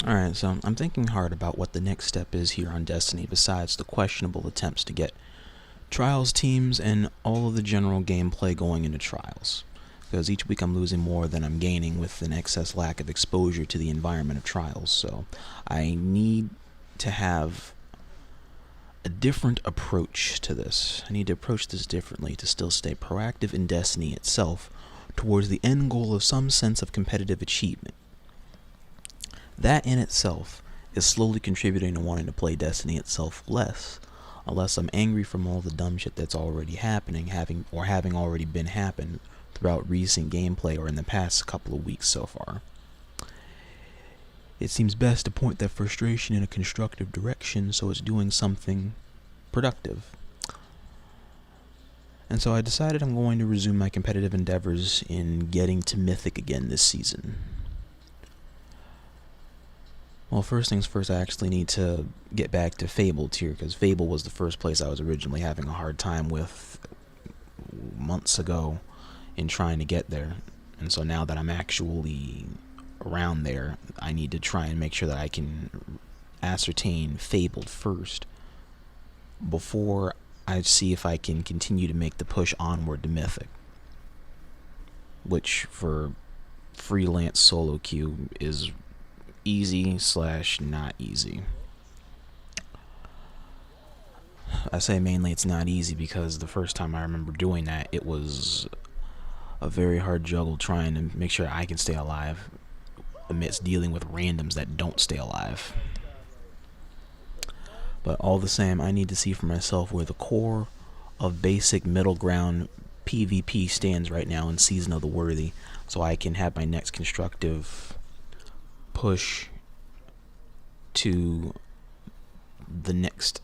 Alright, so I'm thinking hard about what the next step is here on Destiny besides the questionable attempts to get Trials teams and all of the general gameplay going into Trials. Because each week I'm losing more than I'm gaining with an excess lack of exposure to the environment of Trials, so I need to have a different approach to this. I need to approach this differently to still stay proactive in Destiny itself towards the end goal of some sense of competitive achievement. That in itself is slowly contributing to wanting to play Destiny itself less, unless I'm angry from all the dumb shit that's already happening, having already been happened throughout recent gameplay or in the past couple of weeks so far. It seems best to point that frustration in a constructive direction so it's doing something productive. And so I decided I'm going to resume my competitive endeavors in getting to Mythic again this season. Well, first things first, I actually need to get back to Fable tier, because Fable was the first place I was originally having a hard time with months ago in trying to get there. And so now that I'm actually around there, I need to try and make sure that I can ascertain Fabled first before I see if I can continue to make the push onward to Mythic, which for freelance solo queue is easy / not easy. I say mainly it's not easy because the first time I remember doing that, it was a very hard juggle trying to make sure I can stay alive amidst dealing with randoms that don't stay alive. But all the same, I need to see for myself where the core of basic middle ground PvP stands right now in Season of the Worthy, so I can have my next constructive push to the next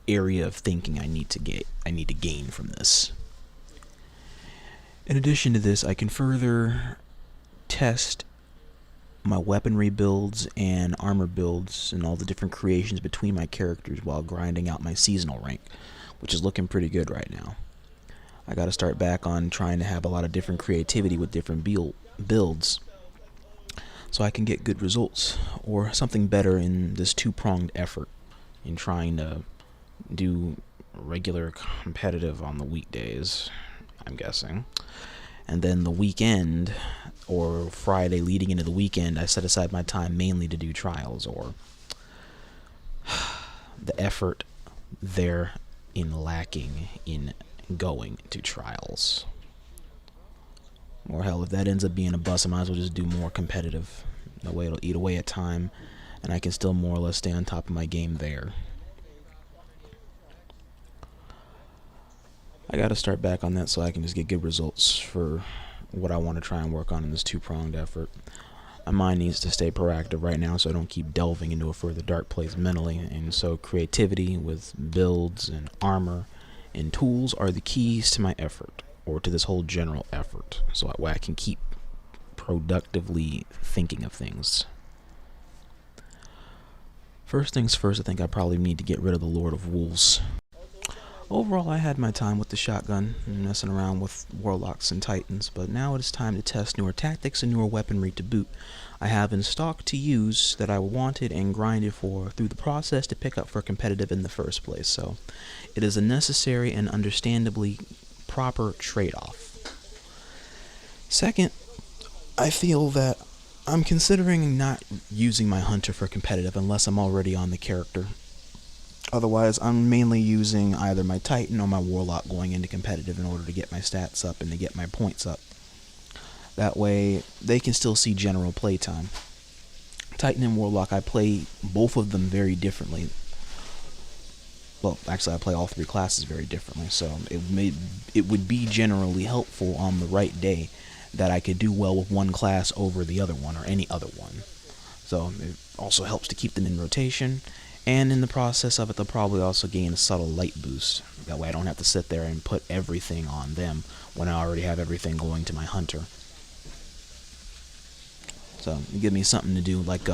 area of thinking I need to gain from this. In addition to this, I can further test my weaponry builds and armor builds and all the different creations between my characters while grinding out my seasonal rank, which is looking pretty good right now. I gotta start back on trying to have a lot of different creativity with different builds so I can get good results, or something better in this two-pronged effort in trying to do regular competitive on the weekdays, I'm guessing. And then the weekend, or Friday leading into the weekend, I set aside my time mainly to do Trials, or the effort there in lacking in going to Trials. Or hell, if that ends up being a bust, I might as well just do more competitive. That way it'll eat away at time, and I can still more or less stay on top of my game there. I gotta start back on that so I can just get good results for what I want to try and work on in this two-pronged effort. My mind needs to stay proactive right now so I don't keep delving into a further dark place mentally, and so creativity with builds and armor and tools are the keys to my effort, or to this whole general effort, so that way I can keep productively thinking of things. First things first, I think I probably need to get rid of the Lord of Wolves. Overall, I had my time with the shotgun, messing around with warlocks and titans, but now it is time to test newer tactics and newer weaponry to boot. I have in stock to use that I wanted and grinded for through the process to pick up for competitive in the first place, so it is a necessary and understandably proper trade-off. Second, I feel that I'm considering not using my hunter for competitive unless I'm already on the character. Otherwise, I'm mainly using either my Titan or my Warlock going into competitive in order to get my stats up and to get my points up. That way, they can still see general playtime. Titan and Warlock, I play both of them very differently. Well, actually, I play all three classes very differently, so it would be generally helpful on the right day that I could do well with one class over the other one, or any other one. So it also helps to keep them in rotation, and in the process of it, they'll probably also gain a subtle light boost. That way I don't have to sit there and put everything on them when I already have everything going to my hunter. So it gives me something to do, like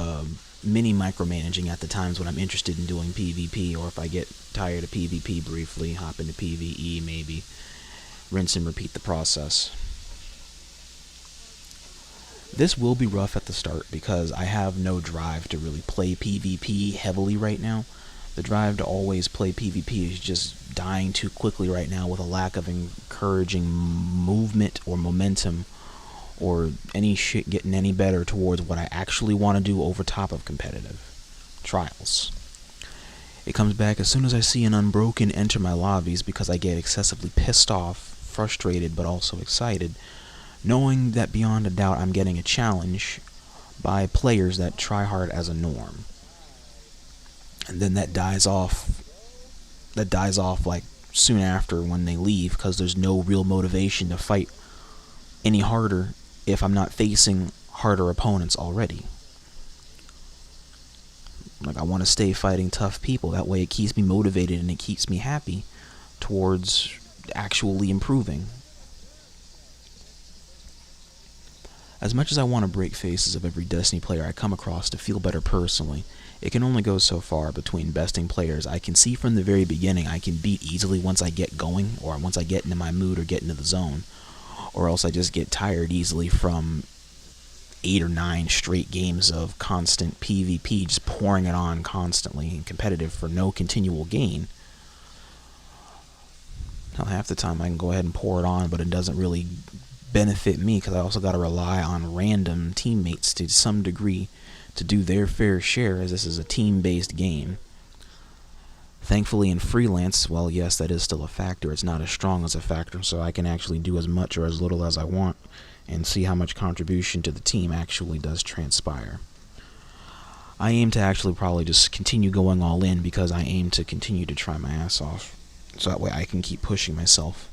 mini micromanaging at the times when I'm interested in doing PvP, or if I get tired of PvP briefly, hop into PvE maybe, rinse and repeat the process. This will be rough at the start because I have no drive to really play PvP heavily right now. The drive to always play PvP is just dying too quickly right now with a lack of encouraging movement or momentum or any shit getting any better towards what I actually want to do over top of competitive trials. It comes back as soon as I see an Unbroken enter my lobbies because I get excessively pissed off, frustrated, but also excited, knowing that beyond a doubt I'm getting a challenge by players that try hard as a norm. And then that dies off like soon after when they leave because there's no real motivation to fight any harder if I'm not facing harder opponents already. Like, I want to stay fighting tough people. That way it keeps me motivated and it keeps me happy towards actually improving. As much as I want to break faces of every Destiny player I come across to feel better personally, it can only go so far between besting players I can see from the very beginning I can beat easily once I get going, or once I get into my mood or get into the zone, or else I just get tired easily from 8 or 9 straight games of constant PvP, just pouring it on constantly and competitive for no continual gain. Hell, half the time I can go ahead and pour it on, but it doesn't really benefit me because I also got to rely on random teammates to some degree to do their fair share, as this is a team-based game. Thankfully in freelance, well, yes, that is still a factor. It's not as strong as a factor, so I can actually do as much or as little as I want and see how much contribution to the team actually does transpire. I aim to actually probably just continue going all in because I aim to continue to try my ass off, so that way I can keep pushing myself.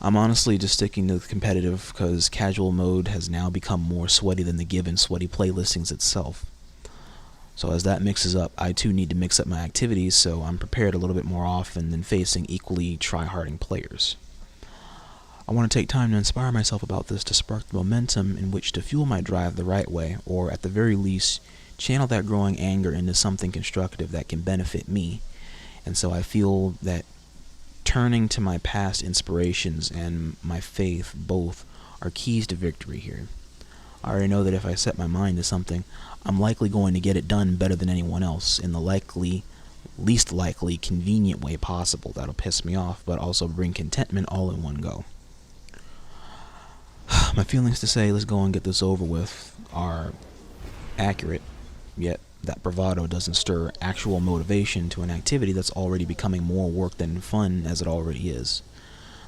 I'm honestly just sticking to the competitive because casual mode has now become more sweaty than the given sweaty playlistings itself. So as that mixes up, I too need to mix up my activities so I'm prepared a little bit more often than facing equally try-harding players. I want to take time to inspire myself about this to spark the momentum in which to fuel my drive the right way, or at the very least, channel that growing anger into something constructive that can benefit me. And so I feel that turning to my past inspirations and my faith both are keys to victory here. I already know that if I set my mind to something, I'm likely going to get it done better than anyone else in the least likely, convenient way possible. That'll piss me off, but also bring contentment all in one go. My feelings to say, let's go and get this over with, are accurate, yet that bravado doesn't stir actual motivation to an activity that's already becoming more work than fun as it already is.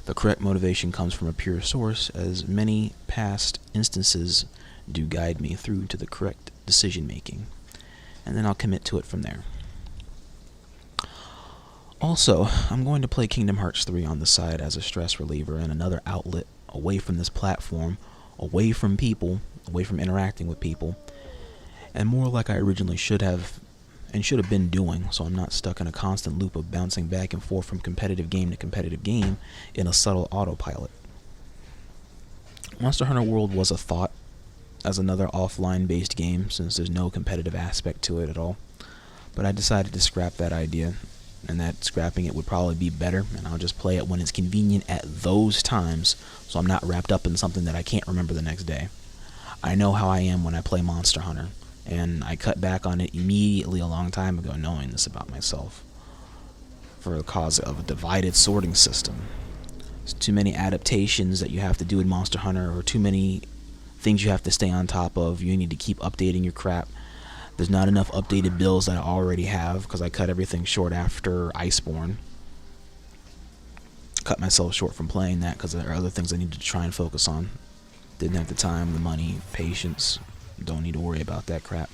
The correct motivation comes from a pure source, as many past instances do guide me through to the correct decision making, and then I'll commit to it from there. Also, I'm going to play Kingdom Hearts 3 on the side as a stress reliever and another outlet away from this platform, away from people, away from interacting with people, and more like I originally should have been doing, so I'm not stuck in a constant loop of bouncing back and forth from competitive game to competitive game in a subtle autopilot. Monster Hunter World was a thought as another offline-based game, since there's no competitive aspect to it at all, but I decided to scrap that idea, and that scrapping it would probably be better, and I'll just play it when it's convenient at those times, so I'm not wrapped up in something that I can't remember the next day. I know how I am when I play Monster Hunter, and I cut back on it immediately a long time ago, knowing this about myself, for the cause of a divided sorting system. There's too many adaptations that you have to do in Monster Hunter, or too many things you have to stay on top of. You need to keep updating your crap. There's not enough updated builds that I already have, because I cut everything short after Iceborne. Cut myself short from playing that because there are other things I needed to try and focus on. Didn't have the time, the money, patience. Don't need to worry about that crap.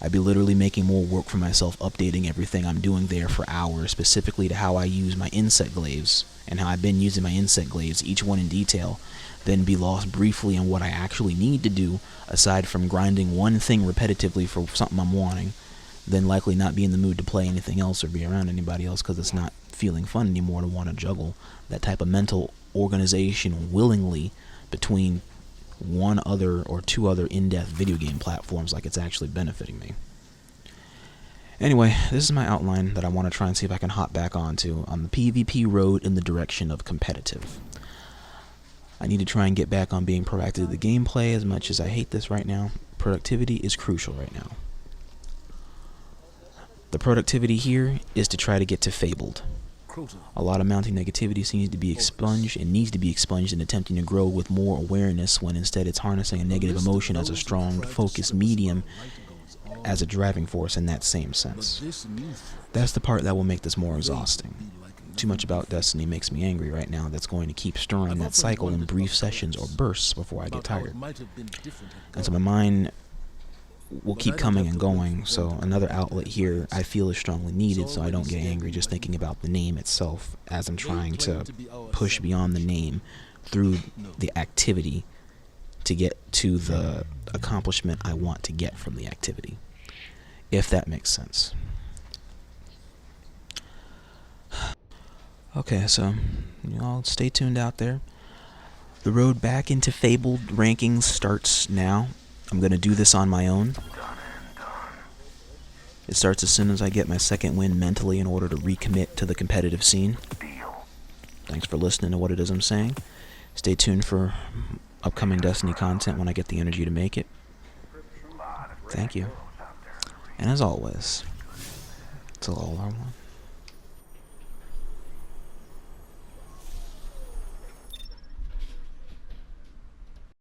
I'd be literally making more work for myself updating everything I'm doing there for hours, specifically to how I use my insect glaives and how I've been using my insect glaives, each one in detail, then be lost briefly in what I actually need to do aside from grinding one thing repetitively for something I'm wanting, then likely not be in the mood to play anything else or be around anybody else because it's not feeling fun anymore to want to juggle that type of mental organization willingly between one other or two other in-depth video game platforms like it's actually benefiting me. Anyway, this is my outline that I want to try and see if I can hop back onto on the PvP road in the direction of competitive. I need to try and get back on being proactive in the gameplay. As much as I hate this right now, productivity is crucial right now. The productivity here is to try to get to Fabled. A lot of mounting negativity seems to be expunged and needs to be expunged in attempting to grow with more awareness, when instead it's harnessing a negative emotion as a strong, focused medium as a driving force in that same sense. That's the part that will make this more exhausting. Too much about Destiny makes me angry right now. That's going to keep stirring that cycle in brief sessions or bursts before I get tired. And so my mind will keep coming and going, so another outlet here I feel is strongly needed, so I don't get angry just thinking about the name itself as I'm trying to push beyond the name through the activity to get to the accomplishment I want to get from the activity, if that makes sense. Okay, so you all stay tuned out there. The road back into Fabled rankings starts now. I'm going to do this on my own. It starts as soon as I get my second win mentally in order to recommit to the competitive scene. Thanks for listening to what it is I'm saying. Stay tuned for upcoming Destiny content when I get the energy to make it. Thank you. And as always, till all are one.